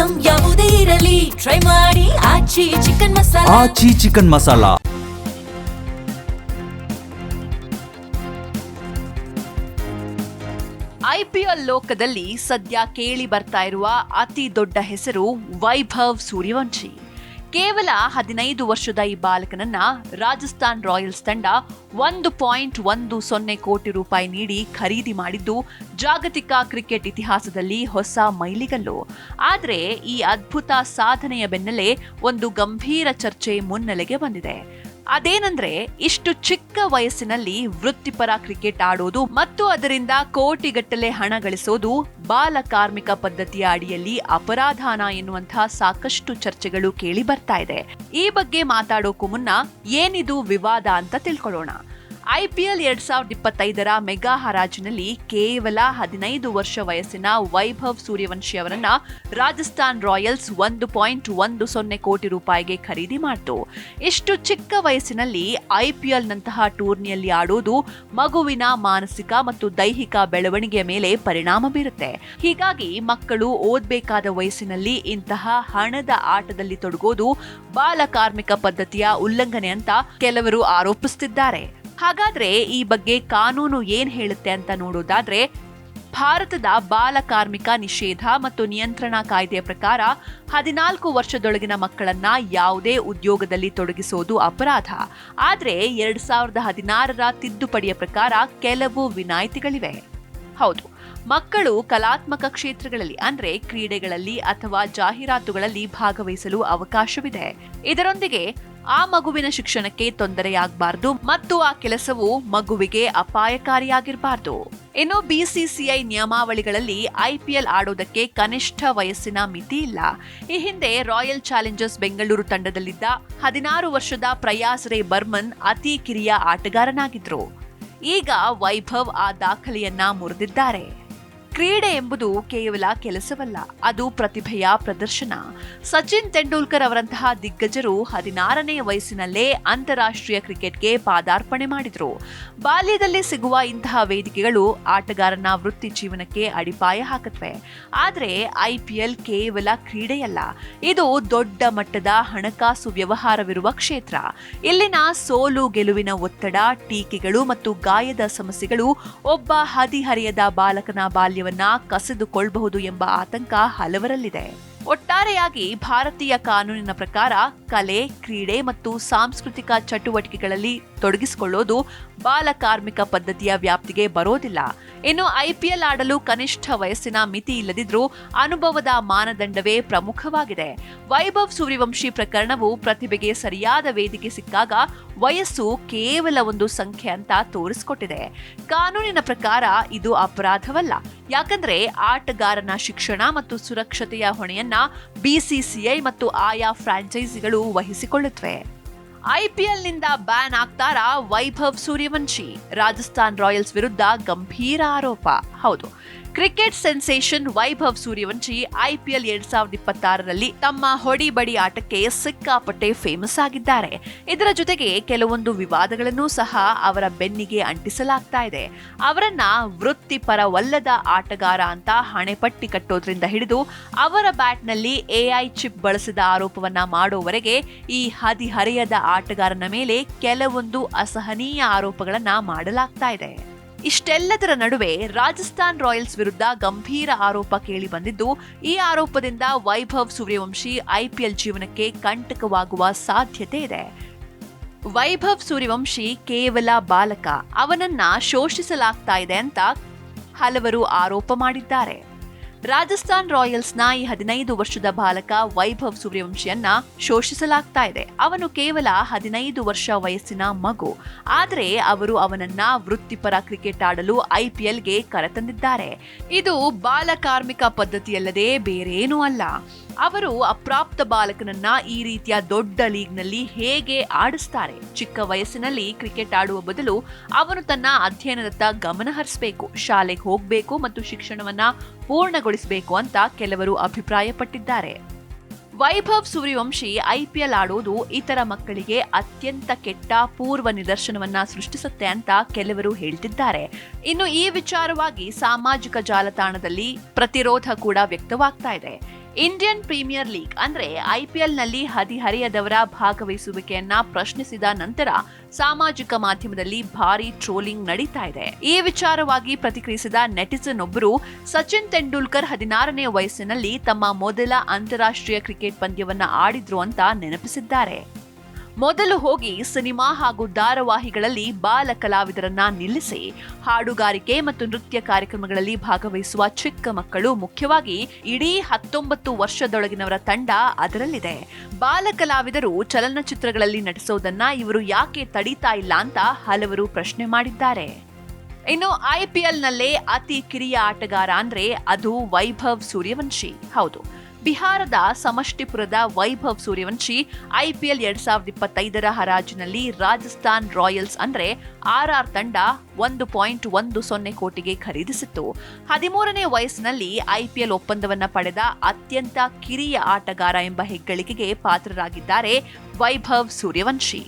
Item ಯಾವುದೇ ಇರಲಿ try ಮಾಡಿ ಆಚಿ ಚಿಕನ್ ಮಸಾಲಾ. ಆಚಿ ಚಿಕನ್ ಮಸಾಲಾ. IPL ಲೋಕದಲ್ಲಿ ಸದ್ಯ ಕೇಳಿ ಬರ್ತಾ ಇರುವ ಅತಿ ದೊಡ್ಡ ಹೆಸರು ವೈಭವ್ ಸೂರ್ಯವಂಶಿ. ಕೇವಲ 15 ವರ್ಷದ ಈ ಬಾಲಕನನ್ನ ರಾಜಸ್ಥಾನ್ ರಾಯಲ್ಸ್ ತಂಡ 1.10 ಕೋಟಿ ರೂಪಾಯಿ ನೀಡಿ ಖರೀದಿ ಮಾಡಿದ್ದು ಜಾಗತಿಕ ಕ್ರಿಕೆಟ್ ಇತಿಹಾಸದಲ್ಲಿ ಹೊಸ ಮೈಲಿಗಲ್ಲು. ಆದರೆ ಈ ಅದ್ಭುತ ಸಾಧನೆಯ ಬೆನ್ನಲ್ಲೇ ಒಂದು ಗಂಭೀರ ಚರ್ಚೆ ಮುನ್ನೆಲೆಗೆ ಬಂದಿದೆ. ಅದೇನಂದ್ರೆ, ಇಷ್ಟು ಚಿಕ್ಕ ವಯಸ್ಸಿನಲ್ಲಿ ವೃತ್ತಿಪರ ಕ್ರಿಕೆಟ್ ಆಡೋದು ಮತ್ತು ಅದರಿಂದ ಕೋಟಿಗಟ್ಟಲೆ ಹಣ ಗಳಿಸೋದು ಬಾಲ ಕಾರ್ಮಿಕ ಪದ್ಧತಿಯ ಅಡಿಯಲ್ಲಿ ಅಪರಾಧನ ಎನ್ನುವಂತಹ ಸಾಕಷ್ಟು ಚರ್ಚೆಗಳು ಕೇಳಿ ಬರ್ತಾ ಇದೆ. ಈ ಬಗ್ಗೆ ಮಾತಾಡೋಕು ಮುನ್ನ ಏನಿದು ವಿವಾದ ಅಂತ ತಿಳ್ಕೊಳ್ಳೋಣ. IPL 2025ರ ಮೆಗಾ ಹರಾಜಿನಲ್ಲಿ ಕೇವಲ 15 ವರ್ಷ ವಯಸ್ಸಿನ ವೈಭವ್ ಸೂರ್ಯವಂಶಿ ಅವರನ್ನ ರಾಜಸ್ಥಾನ್ ರಾಯಲ್ಸ್ 1.10 ಕೋಟಿ ರೂಪಾಯಿಗೆ ಖರೀದಿ ಮಾಡಿತು. ಇಷ್ಟು ಚಿಕ್ಕ ವಯಸ್ಸಿನಲ್ಲಿ IPL ನಂತಹ ಟೂರ್ನಿಯಲ್ಲಿ ಆಡೋದು ಮಗುವಿನ ಮಾನಸಿಕ ಮತ್ತು ದೈಹಿಕ ಬೆಳವಣಿಗೆಯ ಮೇಲೆ ಪರಿಣಾಮ ಬೀರುತ್ತೆ. ಹೀಗಾಗಿ ಮಕ್ಕಳು ಓದಬೇಕಾದ ವಯಸ್ಸಿನಲ್ಲಿ ಇಂತಹ ಹಣದ ಆಟದಲ್ಲಿ ತೊಡಗೋದು ಬಾಲ ಕಾರ್ಮಿಕ ಪದ್ಧತಿಯ ಉಲ್ಲಂಘನೆ ಅಂತ ಕೆಲವರು ಆರೋಪಿಸುತ್ತಿದ್ದಾರೆ. ಹಾಗಾದ್ರೆ ಈ ಬಗ್ಗೆ ಕಾನೂನು ಏನ್ ಹೇಳುತ್ತೆ ಅಂತ ನೋಡೋದಾದ್ರೆ, ಭಾರತದ ಬಾಲ ಕಾರ್ಮಿಕ ನಿಷೇಧ ಮತ್ತು ನಿಯಂತ್ರಣ ಕಾಯ್ದೆಯ ಪ್ರಕಾರ 14 ವರ್ಷದೊಳಗಿನ ಮಕ್ಕಳನ್ನ ಯಾವುದೇ ಉದ್ಯೋಗದಲ್ಲಿ ತೊಡಗಿಸೋದು ಅಪರಾಧ. ಆದ್ರೆ 2016ರ ತಿದ್ದುಪಡಿಯ ಪ್ರಕಾರ ಕೆಲವು ವಿನಾಯಿತಿಗಳಿವೆ. ಹೌದು, ಮಕ್ಕಳು ಕಲಾತ್ಮಕ ಕ್ಷೇತ್ರಗಳಲ್ಲಿ ಅಂದ್ರೆ ಕ್ರೀಡೆಗಳಲ್ಲಿ ಅಥವಾ ಜಾಹೀರಾತುಗಳಲ್ಲಿ ಭಾಗವಹಿಸಲು ಅವಕಾಶವಿದೆ. ಇದರೊಂದಿಗೆ ಆ ಮಗುವಿನ ಶಿಕ್ಷಣಕ್ಕೆ ತೊಂದರೆಯಾಗಬಾರದು ಮತ್ತು ಆ ಕೆಲಸವು ಮಗುವಿಗೆ ಅಪಾಯಕಾರಿಯಾಗಿರಬಾರದು. ಇನ್ನು BCCI ನಿಯಮಾವಳಿಗಳಲ್ಲಿ IPL ಆಡೋದಕ್ಕೆ ಕನಿಷ್ಠ ವಯಸ್ಸಿನ ಮಿತಿ ಇಲ್ಲ. ಈ ಹಿಂದೆ ರಾಯಲ್ ಚಾಲೆಂಜರ್ಸ್ ಬೆಂಗಳೂರು ತಂಡದಲ್ಲಿದ್ದ 16 ವರ್ಷದ ಪ್ರಯಾಸ್ ರೇ ಬರ್ಮನ್ ಅತಿ ಕಿರಿಯ ಆಟಗಾರನಾಗಿದ್ರು. ಈಗ ವೈಭವ್ ಆ ದಾಖಲೆಯನ್ನ ಮುರಿದಿದ್ದಾರೆ. ಕ್ರೀಡೆ ಎಂಬುದು ಕೇವಲ ಕೆಲಸವಲ್ಲ, ಅದು ಪ್ರತಿಭೆಯ ಪ್ರದರ್ಶನ. ಸಚಿನ್ ತೆಂಡೂಲ್ಕರ್ ಅವರಂತಹ ದಿಗ್ಗಜರು 16ನೇ ವಯಸ್ಸಿನಲ್ಲೇ ಅಂತಾರಾಷ್ಟ್ರೀಯ ಕ್ರಿಕೆಟ್ಗೆ ಪಾದಾರ್ಪಣೆ ಮಾಡಿದ್ರು. ಬಾಲ್ಯದಲ್ಲಿ ಸಿಗುವ ಇಂತಹ ವೇದಿಕೆಗಳು ಆಟಗಾರನ ವೃತ್ತಿ ಜೀವನಕ್ಕೆ ಅಡಿಪಾಯ ಹಾಕತ್ವೆ. ಆದ್ರೆ IPL ಕೇವಲ ಕ್ರೀಡೆಯಲ್ಲ, ಇದು ದೊಡ್ಡ ಮಟ್ಟದ ಹಣಕಾಸು ವ್ಯವಹಾರವಿರುವ ಕ್ಷೇತ್ರ. ಇಲ್ಲಿನ ಸೋಲು ಗೆಲುವಿನ ಒತ್ತಡ, ಟೀಕೆಗಳು ಮತ್ತು ಗಾಯದ ಸಮಸ್ಯೆಗಳು ಒಬ್ಬ ಹದಿಹರೆಯದ ಬಾಲಕನ ಬಾಲ್ಯ ಕಸಿದುಕೊಳ್ಳಬಹುದು ಎಂಬ ಆತಂಕ ಹಲವರಲ್ಲಿದೆ. ಒಟ್ಟಾರೆಯಾಗಿ ಭಾರತೀಯ ಕಾನೂನಿನ ಪ್ರಕಾರ ಕಲೆ, ಕ್ರೀಡೆ ಮತ್ತು ಸಾಂಸ್ಕೃತಿಕ ಚಟುವಟಿಕೆಗಳಲ್ಲಿ ತೊಡಗಿಸಿಕೊಳ್ಳೋದು ಬಾಲ ಕಾರ್ಮಿಕ ಪದ್ಧತಿಯ ವ್ಯಾಪ್ತಿಗೆ ಬರೋದಿಲ್ಲ. ಇನ್ನು IPL ಆಡಲು ಕನಿಷ್ಠ ವಯಸ್ಸಿನ ಮಿತಿ ಇಲ್ಲದಿದ್ರೂ ಅನುಭವದ ಮಾನದಂಡವೇ ಪ್ರಮುಖವಾಗಿದೆ. ವೈಭವ್ ಸೂರ್ಯವಂಶಿ ಪ್ರಕರಣವು ಪ್ರತಿಭೆಗೆ ಸರಿಯಾದ ವೇದಿಕೆ ಸಿಕ್ಕಾಗ ವಯಸ್ಸು ಕೇವಲ ಒಂದು ಸಂಖ್ಯೆ ಅಂತ ತೋರಿಸಿಕೊಟ್ಟಿದೆ. ಕಾನೂನಿನ ಪ್ರಕಾರ ಇದು ಅಪರಾಧವಲ್ಲ, ಯಾಕಂದ್ರೆ ಆಟಗಾರನ ಶಿಕ್ಷಣ ಮತ್ತು ಸುರಕ್ಷತೆಯ ಹೊಣೆಯನ್ನ BCCI ಮತ್ತು ಆಯಾ ಫ್ರಾಂಚೈಸಿಗಳು ವಹಿಸಿಕೊಳ್ಳುತ್ತವೆ. IPLನಿಂದ ಬ್ಯಾನ್ ಆಗ್ತಾರಾ ವೈಭವ್ ಸೂರ್ಯವಂಶಿ? ರಾಜಸ್ಥಾನ್ ರಾಯಲ್ಸ್ ವಿರುದ್ಧ ಗಂಭೀರ ಆರೋಪ. ಹೌದು, cricket sensation Vaibhav Suryavanshi IPL 2026ರಲ್ಲಿ ತಮ್ಮ ಹೊಡಿಬಡಿ ಆಟಕ್ಕೆ ಸಿಕ್ಕಾಪಟ್ಟೆ ಫೇಮಸ್ ಆಗಿದ್ದಾರೆ. ಇದರ ಜೊತೆಗೆ ಕೆಲವೊಂದು ವಿವಾದಗಳನ್ನು ಸಹ ಅವರ ಬೆನ್ನಿಗೆ ಅಂಟಿಸಲಾಗ್ತಾ ಇದೆ. ಅವರನ್ನ ವೃತ್ತಿಪರವಲ್ಲದ ಆಟಗಾರ ಅಂತ ಹಣೆಪಟ್ಟಿ ಕಟ್ಟೋದ್ರಿಂದ ಹಿಡಿದು ಅವರ ಬ್ಯಾಟ್ನಲ್ಲಿ AI ಚಿಪ್ ಬಳಸಿದ ಆರೋಪವನ್ನ ಮಾಡೋವರೆಗೆ ಈ ಹದಿಹರೆಯದ ಆಟಗಾರನ ಮೇಲೆ ಕೆಲವೊಂದು ಅಸಹನೀಯ ಆರೋಪಗಳನ್ನ ಮಾಡಲಾಗ್ತಾ ಇದೆ. ಇಷ್ಟೆಲ್ಲದರ ನಡುವೆ ರಾಜಸ್ಥಾನ್ ರಾಯಲ್ಸ್ ವಿರುದ್ಧ ಗಂಭೀರ ಆರೋಪ ಕೇಳಿ ಬಂದಿದ್ದು, ಈ ಆರೋಪದಿಂದ ವೈಭವ್ ಸೂರ್ಯವಂಶಿ IPL ಜೀವನಕ್ಕೆ ಕಂಟಕವಾಗುವ ಸಾಧ್ಯತೆ ಇದೆ. ವೈಭವ್ ಸೂರ್ಯವಂಶಿ ಕೇವಲ ಬಾಲಕ, ಅವನನ್ನ ಶೋಷಿಸಲಾಗ್ತಾ ಇದೆ ಅಂತ ಹಲವರು ಆರೋಪ ಮಾಡಿದ್ದಾರೆ. ರಾಜಸ್ಥಾನ್ ರಾಯಲ್ಸ್ನ ಈ 15 ವರ್ಷದ ಬಾಲಕ ವೈಭವ್ ಸೂರ್ಯವಂಶಿಯನ್ನ ಶೋಷಿಸಲಾಗ್ತಾ ಇದೆ. ಅವನು ಕೇವಲ 15 ವರ್ಷ ವಯಸ್ಸಿನ ಮಗು, ಆದರೆ ಅವರು ಅವನನ್ನ ವೃತ್ತಿಪರ ಕ್ರಿಕೆಟ್ ಆಡಲು IPLಗೆ ಕರೆತಂದಿದ್ದಾರೆ. ಇದು ಬಾಲ ಕಾರ್ಮಿಕ ಪದ್ಧತಿಯಲ್ಲದೆ ಬೇರೇನೂ ಅಲ್ಲ. ಅವರು ಅಪ್ರಾಪ್ತ ಬಾಲಕನನ್ನ ಈ ರೀತಿಯ ದೊಡ್ಡ ಲೀಗ್ನಲ್ಲಿ ಹೇಗೆ ಆಡಿಸ್ತಾರೆ? ಚಿಕ್ಕ ವಯಸ್ಸಿನಲ್ಲಿ ಕ್ರಿಕೆಟ್ ಆಡುವ ಬದಲು ಅವನು ತನ್ನ ಅಧ್ಯಯನದತ್ತ ಗಮನ ಹರಿಸಬೇಕು, ಶಾಲೆಗೆ ಹೋಗಬೇಕು ಮತ್ತು ಶಿಕ್ಷಣವನ್ನ ಪೂರ್ಣಗೊಳಿಸಬೇಕು ಅಂತ ಕೆಲವರು ಅಭಿಪ್ರಾಯಪಟ್ಟಿದ್ದಾರೆ. ವೈಭವ್ ಸೂರ್ಯವಂಶಿ IPL ಆಡೋದು ಇತರ ಮಕ್ಕಳಿಗೆ ಅತ್ಯಂತ ಕೆಟ್ಟ ಪೂರ್ವ ನಿದರ್ಶನವನ್ನ ಸೃಷ್ಟಿಸುತ್ತೆ ಅಂತ ಕೆಲವರು ಹೇಳ್ತಿದ್ದಾರೆ. ಇನ್ನು ಈ ವಿಚಾರವಾಗಿ ಸಾಮಾಜಿಕ ಜಾಲತಾಣದಲ್ಲಿ ಪ್ರತಿರೋಧ ಕೂಡ ವ್ಯಕ್ತವಾಗ್ತಾ ಇದೆ. ಇಂಡಿಯನ್ ಪ್ರೀಮಿಯರ್ ಲೀಗ್ ಅಂದ್ರೆ ಐಪಿಎಲ್ನಲ್ಲಿ ಹದಿಹರೆಯದವರ ಭಾಗವಹಿಸುವಿಕೆಯನ್ನ ಪ್ರಶ್ನಿಸಿದ ನಂತರ ಸಾಮಾಜಿಕ ಮಾಧ್ಯಮದಲ್ಲಿ ಭಾರಿ ಟ್ರೋಲಿಂಗ್ ನಡೀತಾ ಇದೆ. ಈ ವಿಚಾರವಾಗಿ ಪ್ರತಿಕ್ರಿಯಿಸಿದ ನೆಟಿಸನ್ ಒಬ್ಬರು ಸಚಿನ್ ತೆಂಡೂಲ್ಕರ್ 16ನೇ ವಯಸ್ಸಿನಲ್ಲಿ ತಮ್ಮ ಮೊದಲ ಅಂತಾರಾಷ್ಟ್ರೀಯ ಕ್ರಿಕೆಟ್ ಪಂದ್ಯವನ್ನ ಆಡಿದ್ರು ಅಂತ ನೆನಪಿಸಿದ್ದಾರೆ. ಮೊದಲು ಹೋಗಿ ಸಿನಿಮಾ ಹಾಗೂ ಧಾರಾವಾಹಿಗಳಲ್ಲಿ ಬಾಲ ಕಲಾವಿದರನ್ನ ನಿಲ್ಲಿಸಿ ಹಾಡುಗಾರಿಕೆ ಮತ್ತು ನೃತ್ಯ ಕಾರ್ಯಕ್ರಮಗಳಲ್ಲಿ ಭಾಗವಹಿಸುವ ಚಿಕ್ಕ ಮಕ್ಕಳು, ಮುಖ್ಯವಾಗಿ ಇಡೀ 19 ವರ್ಷದೊಳಗಿನವರ ತಂಡ ಅದರಲ್ಲಿದೆ. ಬಾಲ ಕಲಾವಿದರು ಚಲನಚಿತ್ರಗಳಲ್ಲಿ ನಟಿಸೋದನ್ನ ಇವರು ಯಾಕೆ ತಡೀತಾ ಇಲ್ಲ ಅಂತ ಹಲವರು ಪ್ರಶ್ನೆ ಮಾಡಿದ್ದಾರೆ. ಇನ್ನು ಐಪಿಎಲ್ನಲ್ಲೇ ಅತಿ ಕಿರಿಯ ಆಟಗಾರ ಅಂದ್ರೆ ಅದು ವೈಭವ್ ಸೂರ್ಯವಂಶಿ. ಹೌದು, ಬಿಹಾರದ ಸಮಷ್ಟಿಪುರದ ವೈಭವ್ ಸೂರ್ಯವಂಶಿ ಐಪಿಎಲ್ 2025ರ ಹರಾಜಿನಲ್ಲಿ ರಾಜಸ್ಥಾನ್ ರಾಯಲ್ಸ್ ಅಂದ್ರೆ ಆರ್ಆರ್ ತಂಡ 1.10 ಕೋಟಿಗೆ ಖರೀದಿಸಿತ್ತು. 13ನೇ ವಯಸ್ಸಿನಲ್ಲಿ ಐಪಿಎಲ್ ಒಪ್ಪಂದವನ್ನ ಪಡೆದ ಅತ್ಯಂತ ಕಿರಿಯ ಆಟಗಾರ ಎಂಬ ಹೆಗ್ಗಳಿಕೆಗೆ ಪಾತ್ರರಾಗಿದ್ದಾರೆ ವೈಭವ್ ಸೂರ್ಯವಂಶಿ.